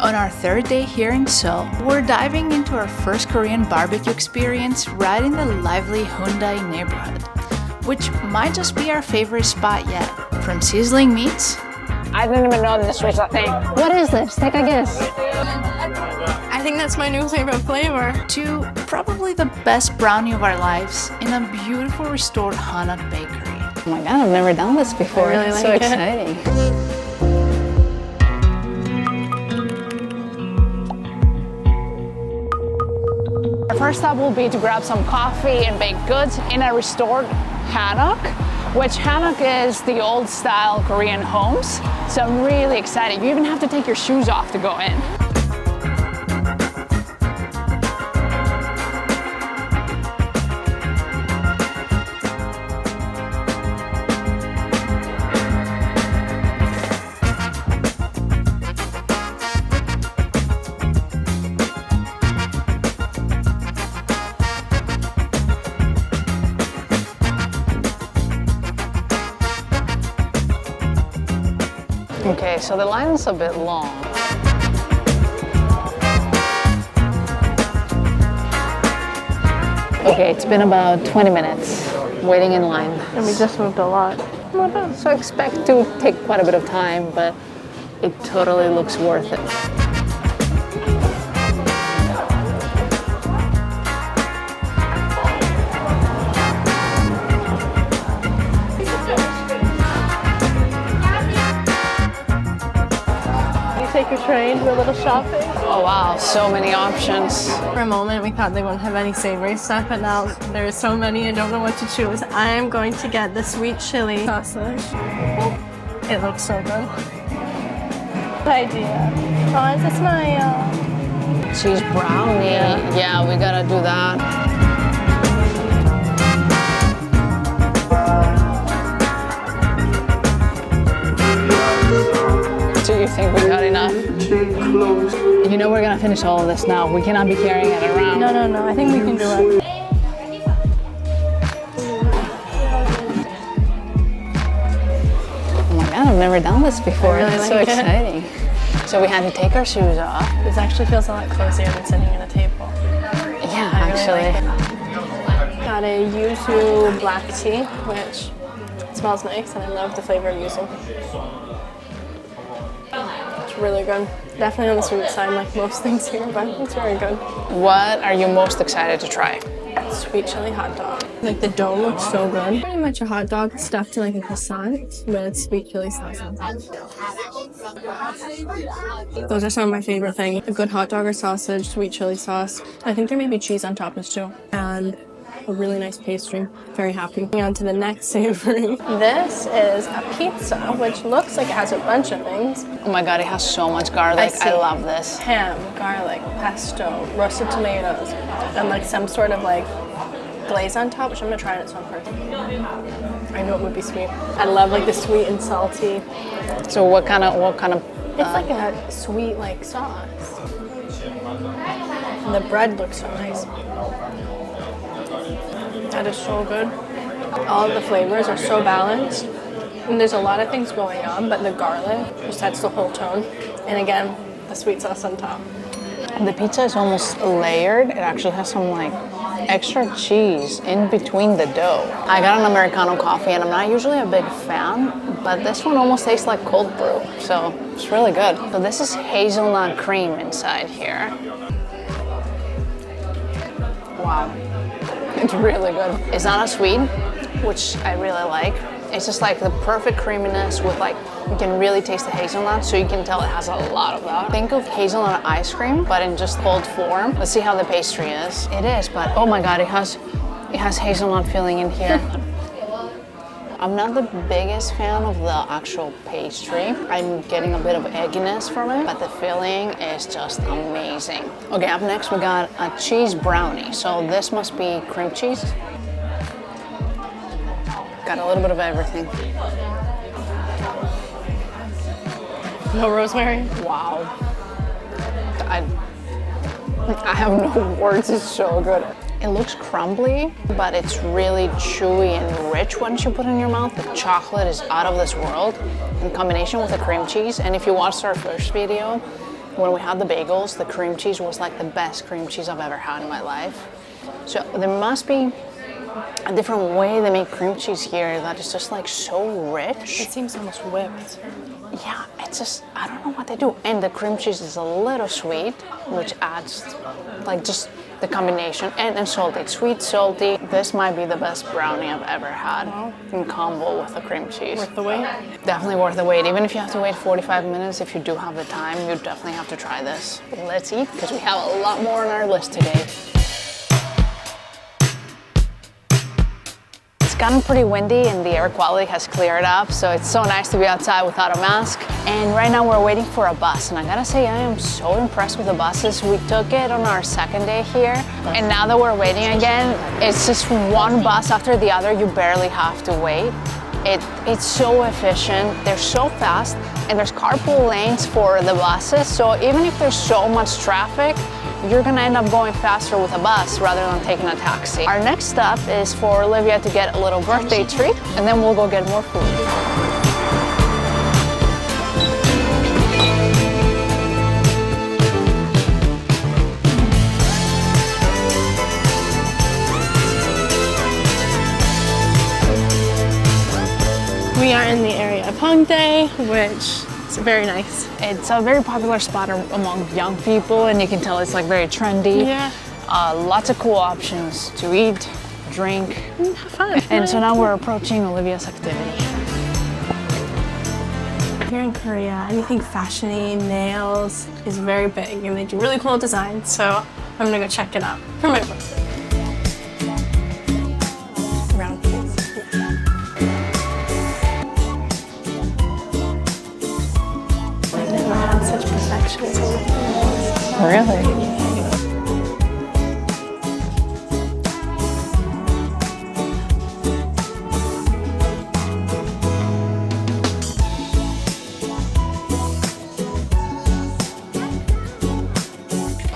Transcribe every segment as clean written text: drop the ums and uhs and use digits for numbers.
On our third day here in Seoul, we're diving into our first Korean barbecue experience right in the lively Hongdae neighborhood, which might just be our favorite spot yet. From sizzling meats... I didn't even know this was a thing. What is this? Take a guess. I think that's my new favorite flavor. ...to probably the best brownie of our lives in a beautiful restored Hanok bakery. Oh my god, I've never done this before. I really it's like so it. exciting. Our first stop will be to grab some coffee and baked goods in a restored Hanok, which Hanok is the old style Korean homes. So I'm really excited. You even have to take your shoes off to go in. Okay, so the line is a bit long. Okay, it's been about 20 minutes waiting in line. And we just moved a lot. So I expect to take quite a bit of time, but it totally looks worth it. Take your train, do a little shopping. Oh wow, so many options. For a moment, we thought they wouldn't have any savory stuff, but now there are so many, I don't know what to choose. I am going to get the sweet chili sausage. It looks so good. Good idea. Oh, is this my Cheese brownie. Yeah, we gotta do that. Do you think we got enough? You know we're gonna finish all of this now. We cannot be carrying it around. No. I think we can do it. Oh my god, I've never done this before. I really It's so like it. exciting. So we had to take our shoes off. This actually feels a lot cozier than sitting at a table. Yeah, I really actually. like it. Got a yuzu black tea, which smells nice, and I love the flavor of yuzu. It's really good. Definitely on the sweet side, like most things here, but it's very good. What are you most excited to try? Sweet chili hot dog. Like the dough looks so good. Pretty much a hot dog stuffed in like a croissant with sweet chili sauce on top. Those are some of my favorite things. A good hot dog or sausage, sweet chili sauce. I think there may be cheese on top as too. And a really nice pastry. Very happy. Moving on to the next savory. This is a pizza, which looks like it has a bunch of things. Oh my god, it has so much garlic. I love this. Ham, garlic, pesto, roasted tomatoes, and like some sort of like glaze on top, which I'm gonna try this one first. I know it would be sweet. I love like the sweet and salty. So what kind of It's like a sweet like sauce. And the bread looks so nice. That is so good. All of the flavors are so balanced. And there's a lot of things going on, but the garlic just sets the whole tone. And again, the sweet sauce on top. The pizza is almost layered. It actually has some like extra cheese in between the dough. I got an Americano coffee and I'm not usually a big fan, but this one almost tastes like cold brew. So it's really good. So this is hazelnut cream inside here. Wow. It's really good. It's not as sweet, which I really like. It's just like the perfect creaminess with like, you can really taste the hazelnut, so you can tell it has a lot of that. Think of hazelnut ice cream, but in just cold form. Let's see how the pastry is. It is, but oh my god, it has hazelnut filling in here. I'm not the biggest fan of the actual pastry. I'm getting a bit of egginess from it, but the filling is just amazing. Okay, up next we got a cheese brownie. So this must be cream cheese. Got a little bit of everything. No rosemary? Wow. I have no words, it's so good. It looks crumbly, but it's really chewy and rich once you put it in your mouth. The chocolate is out of this world in combination with the cream cheese. And if you watched our first video, when we had the bagels, the cream cheese was like the best cream cheese I've ever had in my life. So there must be a different way they make cream cheese here that is just like so rich. It seems almost whipped. Yeah, it's just, I don't know what they do. And the cream cheese is a little sweet, which adds like just the combination, and salty. It's sweet, salty. This might be the best brownie I've ever had in combo with the cream cheese. Worth the wait? Definitely worth the wait. Even if you have to wait 45 minutes, if you do have the time, you definitely have to try this. Let's eat, because we have a lot more on our list today. It's gotten pretty windy and the air quality has cleared up, so it's so nice to be outside without a mask. And right now we're waiting for a bus, and I gotta say I am so impressed with the buses. We took it on our second day here, and now that we're waiting again, it's just one bus after the other. You barely have to wait. It's so efficient, they're so fast, and there's carpool lanes for the buses, so even if there's so much traffic, you're gonna end up going faster with a bus rather than taking a taxi. Our next stop is for Olivia to get a little birthday treat, and then we'll go get more food. We are in the area of Hongdae, which is very nice. It's a very popular spot among young people, and you can tell it's like very trendy. Yeah. Lots of cool options to eat, drink, Have fun. and so now we're approaching Olivia's activity. Here in Korea, anything fashiony, nails is very big, and they do really cool designs, so I'm gonna go check it out for my birthday. Round piece. I've never had such perfection. Really?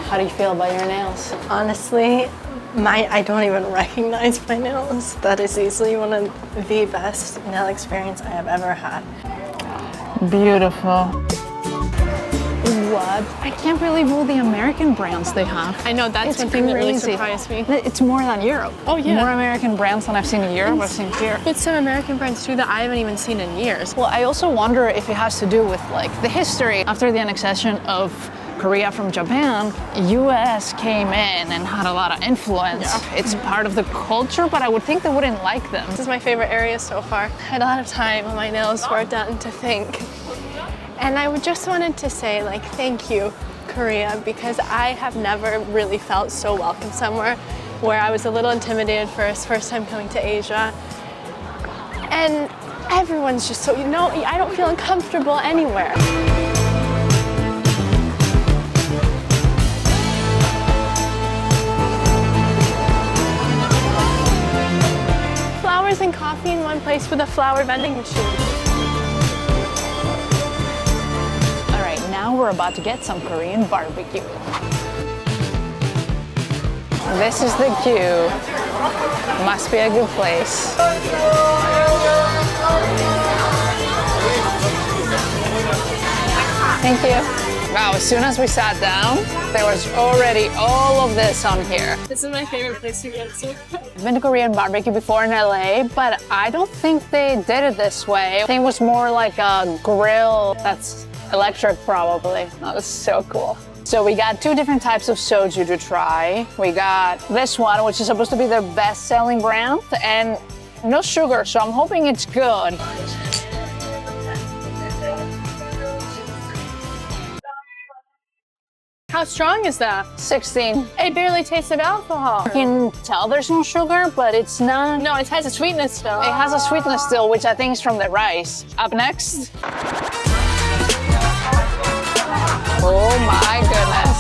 How do you feel about your nails? Honestly, I don't even recognize my nails. That is easily one of the best nail experience I have ever had. Beautiful. What? I can't believe all the American brands they have. I know, that's one thing that really surprised me. It's more than Europe. Oh, yeah. More American brands than I've seen in Europe, I've seen here. But some American brands too that I haven't even seen in years. Well, I also wonder if it has to do with like the history. After the annexation of Korea from Japan, US came in and had a lot of influence. Yeah. It's part of the culture, but I would think they wouldn't like them. This is my favorite area so far. I had a lot of time when my nails were done to think. And I just wanted to say, like, thank you, Korea, because I have never really felt so welcome somewhere, where I was a little intimidated first time coming to Asia. And everyone's just so, I don't feel uncomfortable anywhere. Flowers and coffee in one place with a flower vending machine. Now we're about to get some Korean barbecue. This is the queue. Must be a good place. Thank you. Wow, as soon as we sat down, there was already all of this on here. This is my favorite place to get to. I've been to Korean barbecue before in LA, but I don't think they did it this way. I think it was more like a grill that's electric, probably. That was so cool. So we got two different types of soju to try. We got this one, which is supposed to be their best-selling brand, and no sugar, so I'm hoping it's good. How strong is that? 16. It barely tastes of alcohol. You can tell there's no sugar, but it's not. No, it has a sweetness still. It has a sweetness still, which I think is from the rice. Up next. Oh my goodness.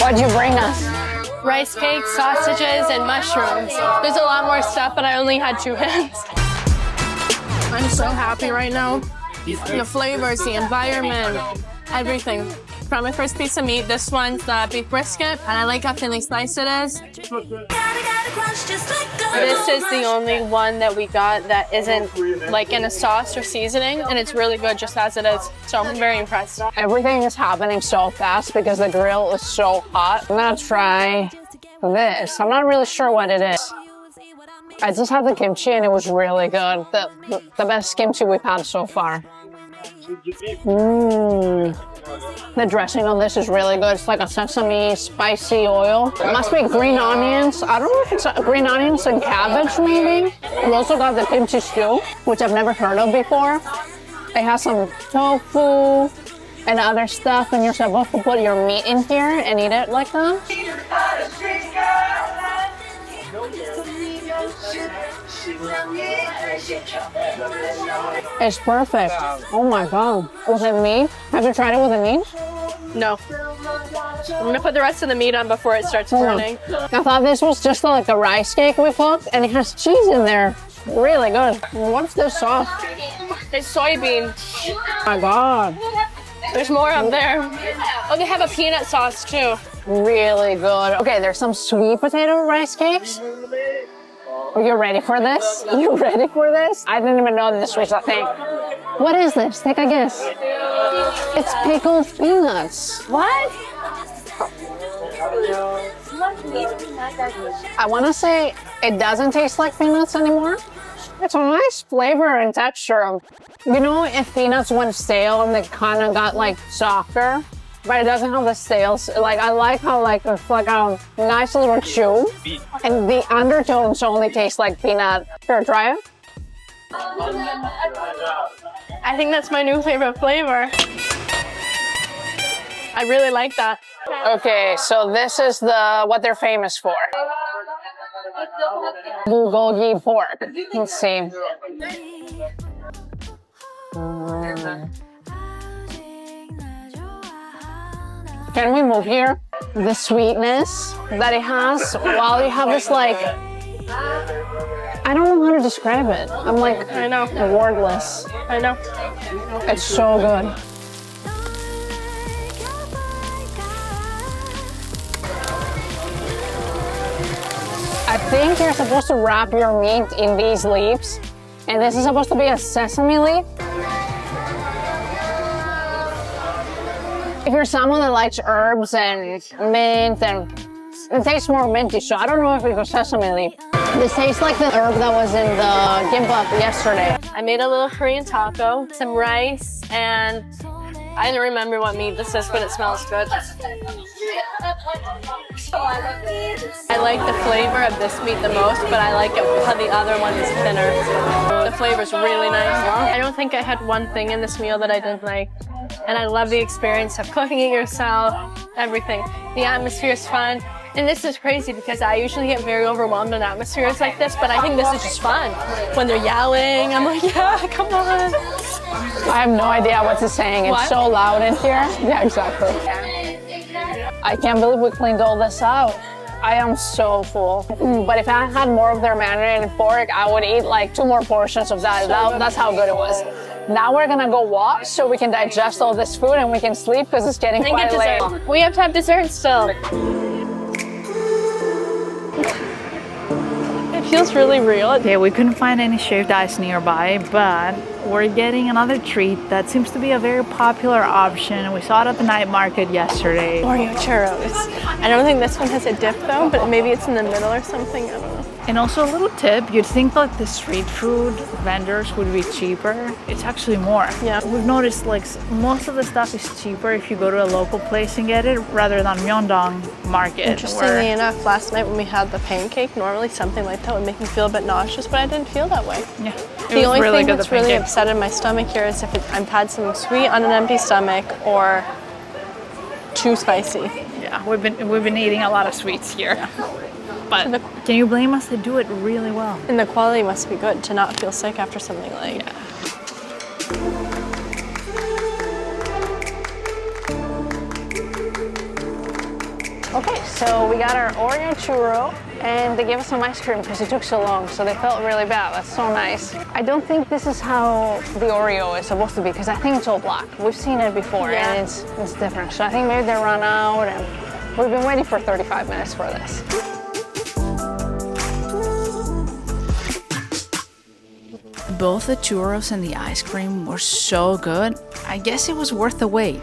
What'd you bring us? Rice cakes, sausages, and mushrooms. There's a lot more stuff, but I only had 2 hands. I'm so happy right now. The flavors, the environment, everything. from my first piece of meat. This one's the beef brisket, and I like how thinly sliced it is. This is the only one that we got that isn't like in a sauce or seasoning, and it's really good just as it is. So I'm very impressed. Everything is happening so fast because the grill is so hot. I'm gonna try this. I'm not really sure what it is. I just had the kimchi and it was really good. The best kimchi we've had so far. The dressing on this is really good. It's like a sesame spicy oil. It must be green onions. I don't know if it's green onions and cabbage maybe. We also got the kimchi stew, which I've never heard of before. It has some tofu and other stuff, and you're supposed to put your meat in here and eat it like that. It's perfect. Oh my god. With the meat? Have you tried it with the meat? No. I'm gonna put the rest of the meat on before it starts burning. I thought this was just like a rice cake we cooked, and it has cheese in there. Really good. What's this sauce? It's soybean. Oh my god. There's more up there. Oh, they have a peanut sauce too. Really good. Okay, there's some sweet potato rice cakes. Are you ready for this? You ready for this? I didn't even know this was a thing. What is this? Take a guess. It's pickled peanuts. What? I want to say it doesn't taste like peanuts anymore. It's a nice flavor and texture. You know, if peanuts went stale and they kind of got like softer, but it doesn't have the stales. Like I like how like it's like a nice little chew, and the undertones only taste like peanut. Here, try it. I think that's my new favorite flavor. I really like that. Okay, so this is what they're famous for. Bulgogi pork. Let's see. Can we move here? The sweetness that it has while you have this like, I don't know how to describe it. I'm like, I know. Wordless. I know. It's so good. I think you're supposed to wrap your meat in these leaves, and this is supposed to be a sesame leaf. If you're someone that likes herbs and mint, and it tastes more minty, so I don't know if it's a sesame leaf. This tastes like the herb that was in the gimbap yesterday. I made a little Korean taco, some rice, and I don't remember what meat this is, but it smells good. I like the flavor of this meat the most, but I like it how the other one is thinner. The flavor's really nice. I don't think I had one thing in this meal that I didn't like. And I love the experience of cooking it yourself, everything. The atmosphere is fun. And this is crazy because I usually get very overwhelmed in atmospheres like this, but I think this is just fun. When they're yelling, I'm like, yeah, come on. I have no idea what it's saying. It's so loud in here. Yeah, exactly. I can't believe we cleaned all this out. I am so full. But if I had more of their marinated pork, I would eat like 2 more portions of that. That's how good it was. Now we're gonna go walk so we can digest all this food and we can sleep because it's getting quite late. We have to have dessert still. It feels really real. Yeah, we couldn't find any shaved ice nearby, but we're getting another treat that seems to be a very popular option. We saw it at the night market yesterday. Oreo churros. I don't think this one has a dip though, but maybe it's in the middle or something. I don't know. And also a little tip, you'd think that the street food vendors would be cheaper. It's actually more. Yeah. We've noticed like most of the stuff is cheaper if you go to a local place and get it rather than Myeongdong market. Interestingly enough, last night when we had the pancake, normally something like that would make me feel a bit nauseous, but I didn't feel that way. Yeah. The only thing that's really upset in my stomach here is if I've had something sweet on an empty stomach or too spicy. Yeah, we've been eating a lot of sweets here. Yeah. But can you blame us? They do it really well. And the quality must be good to not feel sick after something like. Yeah. Okay, so we got our Oreo churro. And they gave us some ice cream because it took so long, so they felt really bad. That's so nice. I don't think this is how the Oreo is supposed to be because I think it's all black. We've seen it before and it's different. So I think maybe they ran out and we've been waiting for 35 minutes for this. Both the churros and the ice cream were so good, I guess it was worth the wait.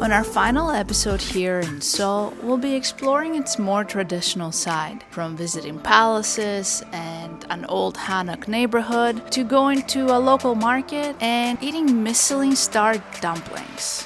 On our final episode here in Seoul, we'll be exploring its more traditional side, from visiting palaces and an old Hanok neighborhood to going to a local market and eating Michelin-starred dumplings.